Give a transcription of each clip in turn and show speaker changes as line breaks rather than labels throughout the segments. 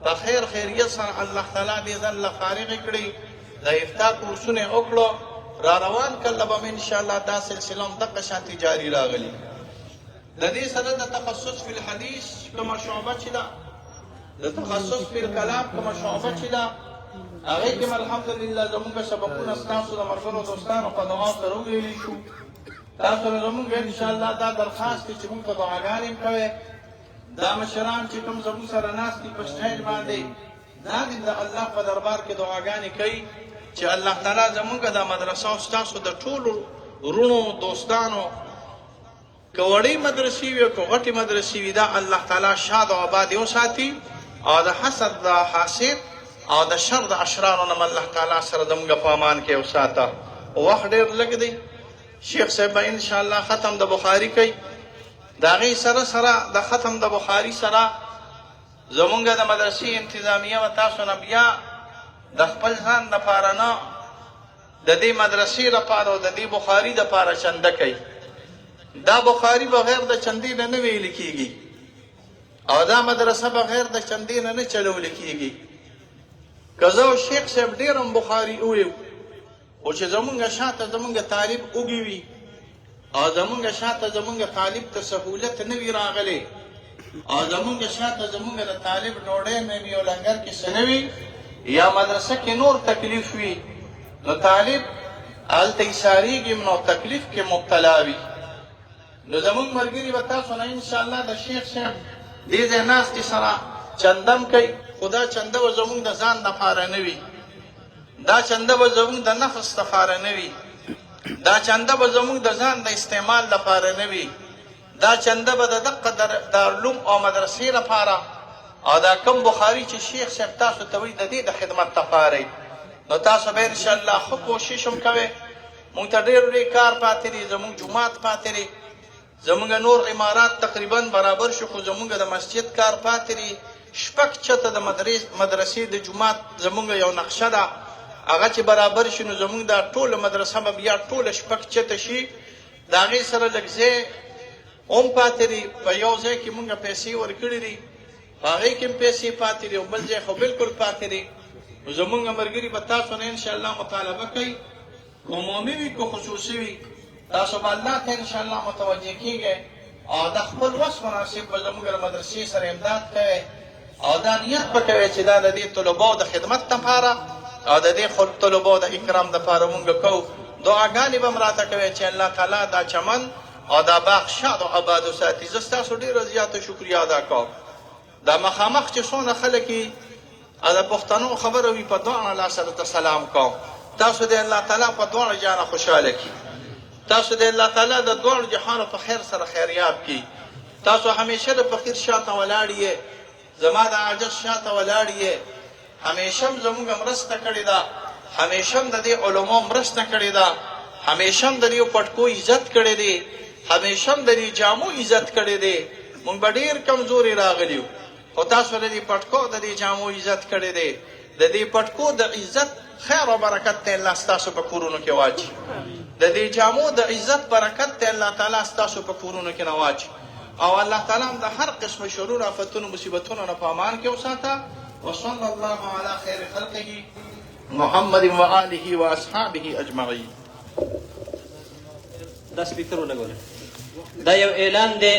په خیر خیریت سره الله تعالی دې ځان له فارغ کړي د افتا کورسونه وکړو را روان کله به ان شاء الله دا سلسله هم دغه شانتي جاری راغلي د دې سره د تخصص په الحديث کومه شعبه چې ده د تخصص په کلام کومه شعبه چې ده هغه کې الحمدلله زموږ سبقونه تاسو د مرګونو دوستانو په دعا سره ویلي شو تاسو زموږ ان شاء الله دا درخواست چې موږ په دعاګانې کوي دا مشران چې کوم زموږ سره ناس دي په سټیج باندې دا د الله په دربار کې دعاګانې کوي چې الله تعالی زموږ د مدرسو او تاسو د ټولو ورونو دوستانو کوړی مدرسې وي کو غټي مدرسې وي دا الله تعالی شاد او آباد وساتي او د حسد د حاسد او د شر د اشرارو نه الله تعالی سره زموږ په امان کې وساته وخت ډېر لګ دی شیخ صاحب ان شاء الله ختم د بخاری کوي دا غي سره د ختم د بخاری سره زمونږ د مدرسې انتظامیه و تاسو نه بیا د خپل ځان لپاره نه د دې مدرسې لپاره او د دې بخاري لپاره چنده کوي دا بخاري بغیر د چندې نه ویل کیږي او دا مدرسه بغیر د چندې نه چلول کیږي که زه شیخ صاحب ډېر هم بخاري وویو او چې زمونږ شاته زمونږ طالب اوږي وي او زمونږ شاته زمونږ طالب ته سهولت نه وي راغلی او زمونږ شاته زمونږ د طالب ډوډۍ نه وي او لنګر کې څه نه وي یا مدرسه کې نور تکلیف وي نو طالب هلته ایسارېږي نو تکلیف کې مبتلا وي نو زمونږ ملګري به تاسو نه انشاءالله د شیخ صاحب دې ځای ناستې سره چندم کوي خو دا چنده به زمونږ د ځان دپاره نه وي دا چنده به زمونږ د نفس دپاره نه وي دا چنده به زمونږ د ځان د استعمال لپاره نه وي دا چنده به د دقه دارالعلوم او مدرسې لپاره او دا کم بخاري چې شیخ صاحب تاسو ته وایي د دې د خدمت لپاره نو تاسو به انشاءالله ښه کوشش هم کوئ مونږ ته ډېر ډېر کار پاتې دی زمونږ جومات پاتې دی زمونږ نور عمارات تقریبا برابر شو خو زمونږ د مسجد کار پاتې دی شپږ چته د مدرسې د جومات زمونږ یو نقشه ده هغه چې برابر شي نو زمونږ دا ټوله مدرسه به بیا ټوله شپږ چته شي د هغې سره لږ ځای هم پاتې دی په یو ځای کې مونږ پیسې ورکړي دي په هغې کې هم پیسې پاتې دي او بل ځای خو بالکل پاتې دی نو زمونږ ملګري به تاسو نه انشاءالله مطالبه کوي عمومي وي که خصوصي وي تاسو به الله ته انشاءالله متوجه کیږئ او د خپل وس مناسب به زموږ له مدرسې سره امداد کوئ او دا نیت به کوئ چې دا د دې طلباو د خدمت لپاره او د دې طلباو د اکرام لپاره مونږ کوو دعاګانې به م راته کوئ چې الله تعالی دا چمن او دا باغ شاد او آباد وساتي زه ستاسو ډېره زیاته شکریه ادا کوم دا مخامخ چې څونه خلک یې د پښتنو خبره وي په دواړه لاسه درته سلام کوم تاسو د الله تعالی په دواړه جانه خوشحاله کړي تاسو د الله تعالی د دواړو جهانو په خیر سره خیریاب کړي تاسو همیشه د فقیر شاته ولاړ یې زما د عاجز شاته ولاړ یې همیشه هم زموږ مرسته کړې ده همیشه هم د دې علماو مرسته کړې ده همیشه هم د دې پټکو عزت کړی دی همیشه هم د دې جامو عزت کړی دی مونږ به ډېر کمزوري راغلي خو تاسو د دې پټکو د دې جامو عزت کړی دی د دې پټکو د عزت خیر او برکت ته الله ستاسو په کورونو کې واچي د دې جامو د عزت برکت ته الله تعالی ستاسو په کورونو کې نه واچي او الله تعالی هم د هر قسم شرور آفتونو مصیبتونو نه په امان کې وساته وصلی الله علی خیر خلقه محمد و آله و اصحابه اجمعین
دا سپیکر ولګول دا یو اعلان دی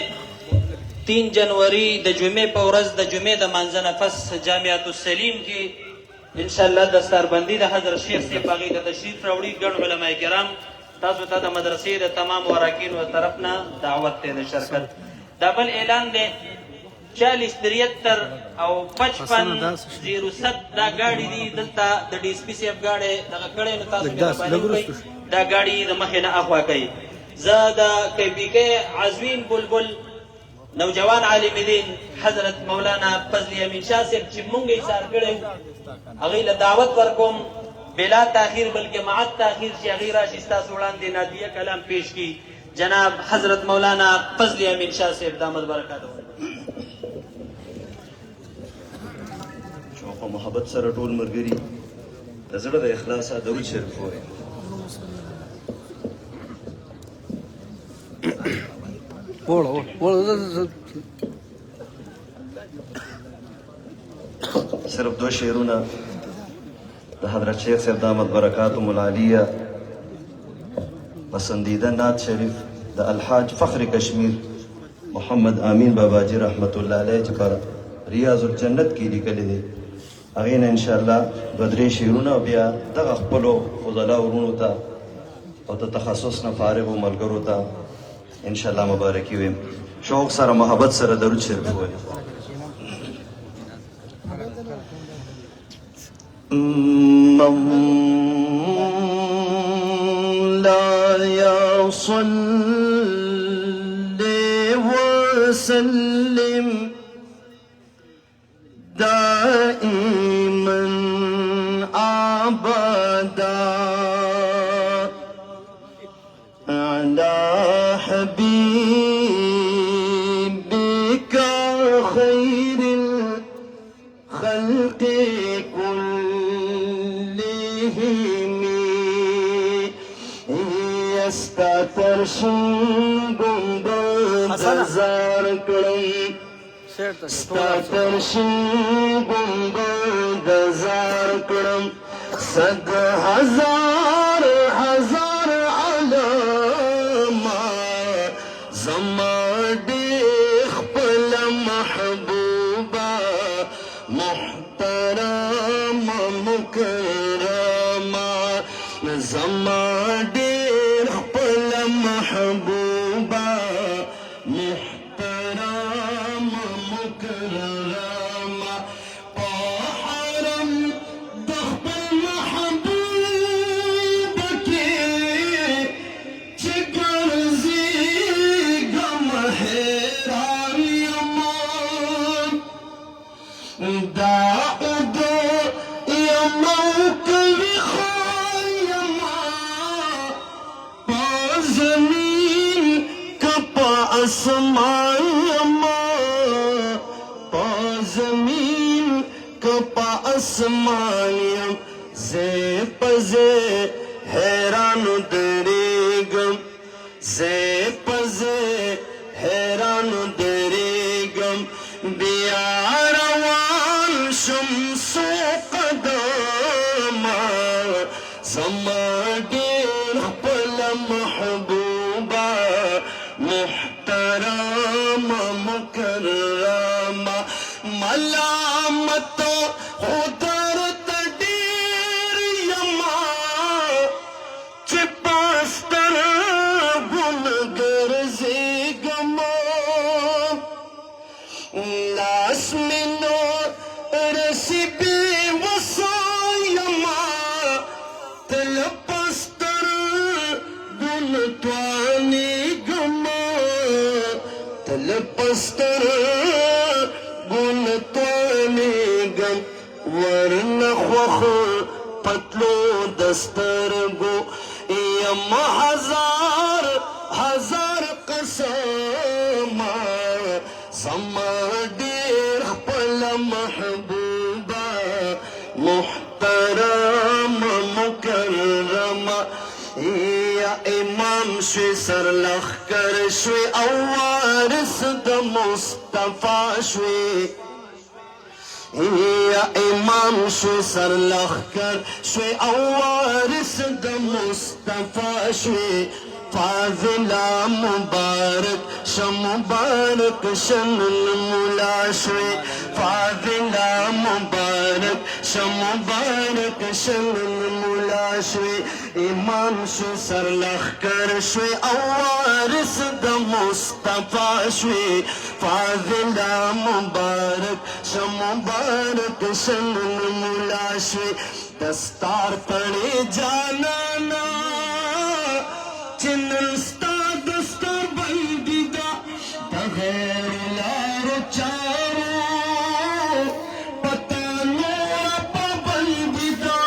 3 جنوري د جمعې په ورځ د جمعې د مانځه نه پس جامعة السلیم کې انشاءالله دستاربندي د حضرت شیخ صاحب هغې ته تشریف راوړي ګڼ علما کرام تاسو ته د مدرسې د تمام وراکینو طرف نه دعوت دی د شرکت دا بل اعلان دی 40 73 او 55 07 دا ګاډي دي دلته د ډي اس پي صاحب ګاډي دغه کړی نو تاسو دا ګاډي د مخې نه اخوا کوي زه د KPK عزوین بلبل نوجوان عالم دین حضرت مولانا فضل امین شاه صاحب چې مونږ یې ایثار کړی هغې له دعوت ورکوم بلا تاخیر بلکې مع التاخیر چې هغې راشي ستاسو وړاندې نادیه کلام پیش کړي جناب حضرت مولانا فضل امین شاه صاحب دامت برکاته
شوق او محبت سره ټول ملګري د زړه د اخلاصه درود شریف ووایي
Hola.
صرف 2 شعرونه د حضرت شیخ صاحب دامت برکاتهم العالیه پسندیده نعت شریف د الحاج فخر کشمیر محمد امین باباجی رحمت الله علیه چې پر ریاض الجنت کې لیکلي دي هغې نه انشاءالله 2-3 شعرونه او بیا دغه خپلو فضلا ورونو ته او د تخصص نه فارغو ملګرو ته انشاءالله مبارکي ویم شوق سره محبت سره درود شریف ووایو مولاي صل وسلم دائما ابدا على حبيبك خير الخلق كلهم يستترشم بنتظار كرم ستترشم بنتظار كرم 100,000 علامة زمادي خپل محبوبة محترمة مكرمة زمادي خپل محبوبة محترمة مكرمة حرم دخل محبوبك شكر زيقم حيران يمان داود يا موكب خيما زمين كبا اسمان يما زمين كبا اسمان يم زي پزي حیران دريگم زي پزي حیران دريگم بیا روان شمسو قدما زما دیر خپل محبوبا محترمه مکرمه ملامت خدر تدیر یما چې پستر ګل ګرځېږم لاس مې نور رسیبې وسایما تل پستر ګل توانېږم تل پستر ګل توانېږم ورنه خوښ پتلو دسترګو یم هزار قسمه زما ډېر خپل محبوبه محترمه مکرمه یا امام شوی سرلښکر شوی او وارث د مصطفی شوی یا امام شوی سرلښکر شوی او وارث د مصطفی شوی فاضلا مبارک مبارک شن المولا شوی فاضلا مبارک مبارک شن المولا شوی امام شوی سرلښکر شوی او وارث د مصطفی شوی فاضلا مبارک مبارک شن المولا شوی دستار پڑے جانانا چنن ستا دستار بندی دا بغیر لار چارو پتا نورا پابندی دا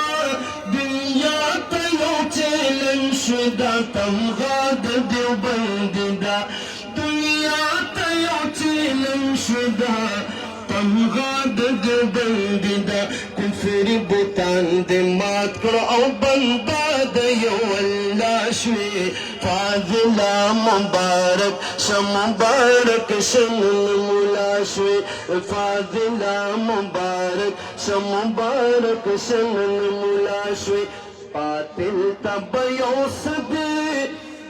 دنیا تیو چیلن شدا تمغاد دیو بندی دا دنیا تیو چیلن شدا تمغاد دیو بندی دا کفری بوتان دی مات کر او بندا دیو اللہ شوی فاضلا مبارک مبارک شن مولا شوی فاضلا مبارک
مبارک مبارک شنن مولا شوی قاتل تب یوسد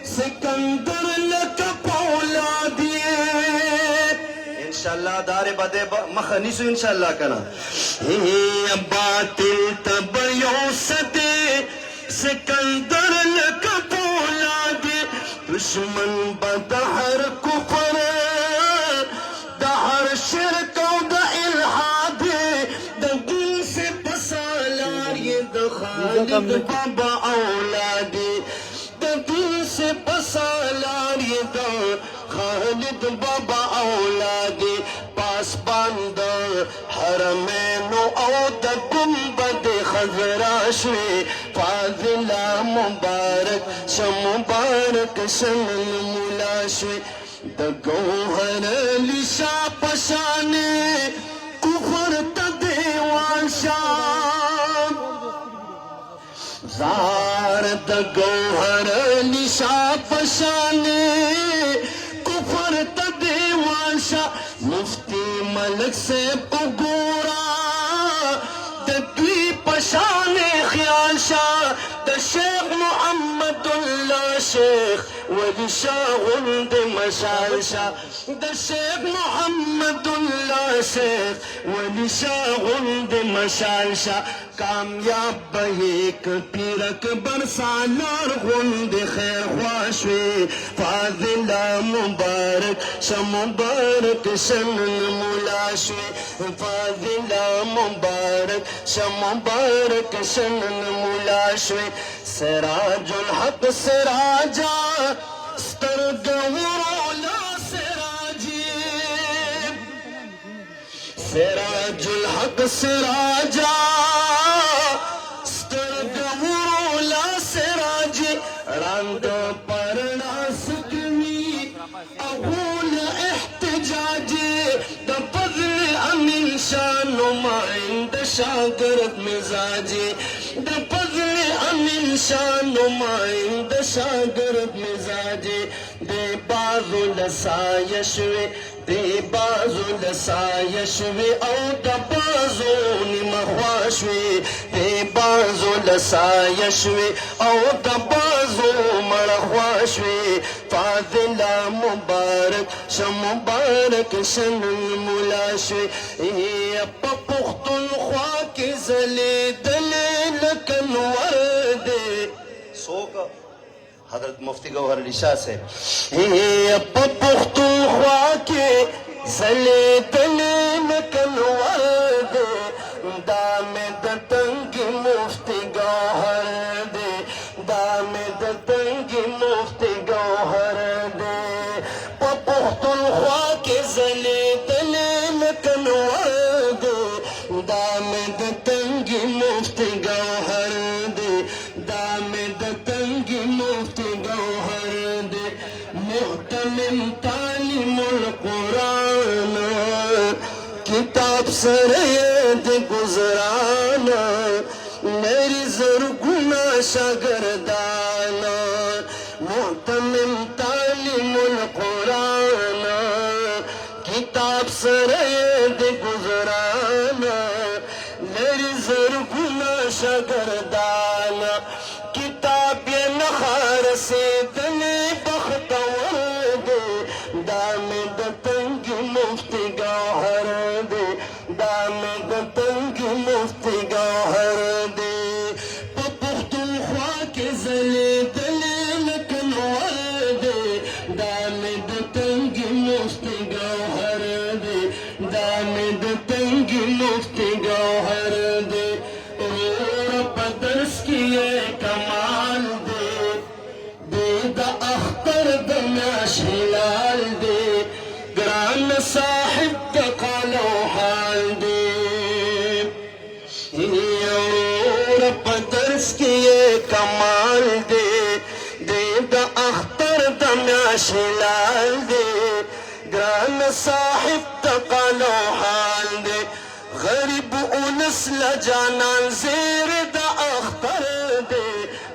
سکندر لک پولادی
انشاءاللہ دار بدے مخنیسو انشاءاللہ کنا
باطل تب یوسد سکندر لک پولادی دشمن بدہر کفر دہر شرک و دا الحاد دا دل سے پسالار یہ دا خالد بابا اولادی دا دل سے پسالار یہ دا خالد بابا اولادی پاس باند حرمین او دا گنبد خضراشوی فاضلہ مبارک مبارک شمل ملاشوی دا گوہر لشا پشانے کفر تا دیوان شام زار دا گوہر لشا پشانے کفر تا دیوان شام مفتی ملک سے اگورا دا دوی پشانے خیال شاہ دا شیخ محمد اللہ شیخ ولی شاہ غند مشال شاہ دا شیخ محمد اللہ شیخ ولی شاہ غند مشال شاہ کامیاب بہیک پیرک برسالار غند خیر خواشوی فاضلہ مبارک مبارک شمن ملاشوی فاضلہ مبارک مبارک شمن ملاشوی سراج الحق سراجا سترگورولا سراجی سراج الحق سراجا سترگورولا سراجی راند پرنا سکمی اغول احتجاجی دا فضل امین شان نمائند شاگرد مزاجی دا فضل امین شان نمائند شاگرد مزاجی دے بازو لسایشوی دے بازو لسایشوی او دا بازو نمخواشوی دے بازو لسایشوی او دا بازو مرخواشوی فاضلہ مبارک مبارک شنن ملاشوی اپا پختن خواہ کی زلی دلیل کنور دے
سوکا حضرت مفتی گوہر علی شاہ سے
اپا پختن خواہ کی زلی دلیل کنور دے دام دتنگی مفتی گوہر دے دام دتنگی مفتی گوہر دے پختن خواہ کی زلی دلیل کنور دے دام دتنگی مفتی گوہر دے دام دتنگی مفتی گوہر دے محتمم تعلیم القرآن کتاب سرید گزرانا میری زرگنا شاگردانا محتمم تعلیم القرآن کتاب سرید گزرانا میری زرگنا شاگردانا کتاب یہ نخار سے دلی بختور دے دام دتنگی مفتی گوہر دے دام دتنگی مفتی گوہر دے پختون خواہ کے زلی دلیل کنور دے دام دتنگی مفتی گوہر دے دام دتنگی مفتی گوہر دے رب درس کیے کمال دے دے دا اختر دمیاش ہلال دے گران صاحب کا قالو حال دے رب درس کیے کمال دے دے دا اختر دمیاش ہلال دے گران صاحب کا قالو حال دے غریب انس لجانان زیر دا اختر دے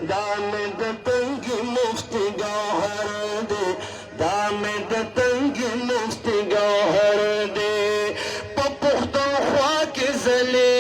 دام دتنگی مفتی گوہر دے دام دتنگی مفتی گوہر دے پختون خواہ کے زلی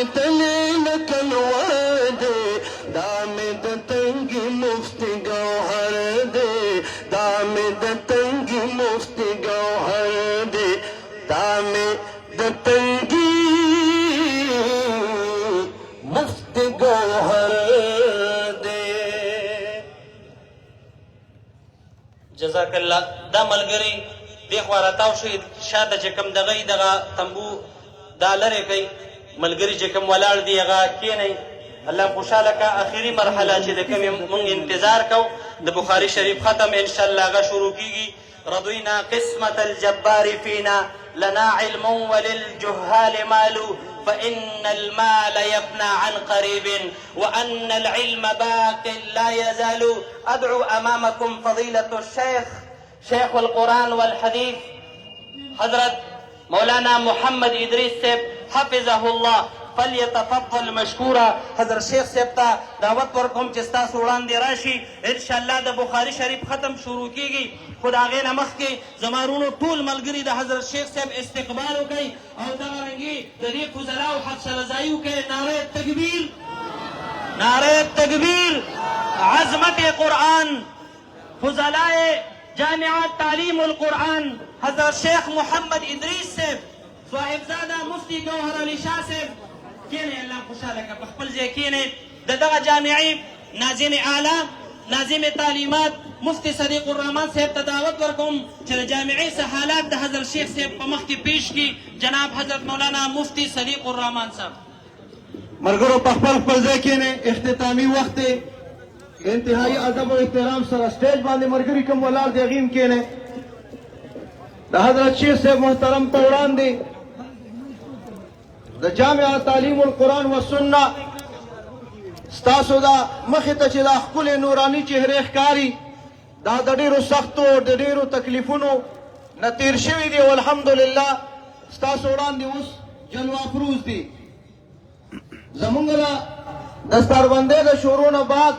جزاک الله. دا ملګري دې خوا راتاو شي، شاته چې کوم دغه دغه تنبو دا لرې کوي، ملګري چې کوم ولاړ دي هغه کښېنئ. الله خوشحاله کا. آخري مرحله چې د کومې مونږ انتظار کو د بخاري شریف ختم انشاءالله هغه شروع کیږي. رضینا قسمة الجبار فينا لنا علم وللجهال مال فإن المال يفنى عن قريب وأن العلم باق لا يزال. أدعو أمامكم فضيلة الشيخ شيخ القرآن والحديث حضرت مولانا محمد إدريس صاحب حفظه الله فليتفضل مشکورا. حضرت شیخ صاحب ته دعوت ورکوم چې ستاسو وړاندې راشي. انشاءالله د بخاري شریف ختم شروع کیږي، خو د هغې نه مخکې زما وروڼو ټول ملګري د حضرت شیخ صاحب استقبال وکړئ او دغه رنګې د دې فضلاو حوصله ځایي وکړئ. نعرې تکبیر، نعرې تکبیر. عظمت قرآن، فضلائے جامعہ تعلیم القرآن حضرت شیخ محمد ادریس صاحب صاحبزاده مفتی گوهر علی شاه صاحب کینې. الله خوشحاله که په خپل ځای کینې. د دغه جامعې ناظم اعلی ناظم تعلیمات مفتی صدیق الرحمن صاحب ته دعوت ورکوم چې د جامعې څه حالات د حضرت شیخ صاحب په مخ کې پیش کړي. جناب حضرت مولانا مفتی صدیق الرحمن صاحب.
ملګرو په خپل خپل ځای کښېنئ. اختتامي وخت دی، انتهایی ادب او احترام سره سټیج باندې ملګري کوم ولاړ دي هغې هم کښېنئ. د حضرت شیخ صاحب محترم په وړاندې د جامعه تعلیم القرآن و سنه ستاسو دا مخې ته چې دا ښکلې نوراني چهرې ښکاري، دا د ډېرو سختو د ډېرو تکلیفونو نه تېر شوي دي او الحمدلله ستاسو وړاندې اوس جلوه افروز دي. زمونږ د دستاربندۍ د شروع نه بعد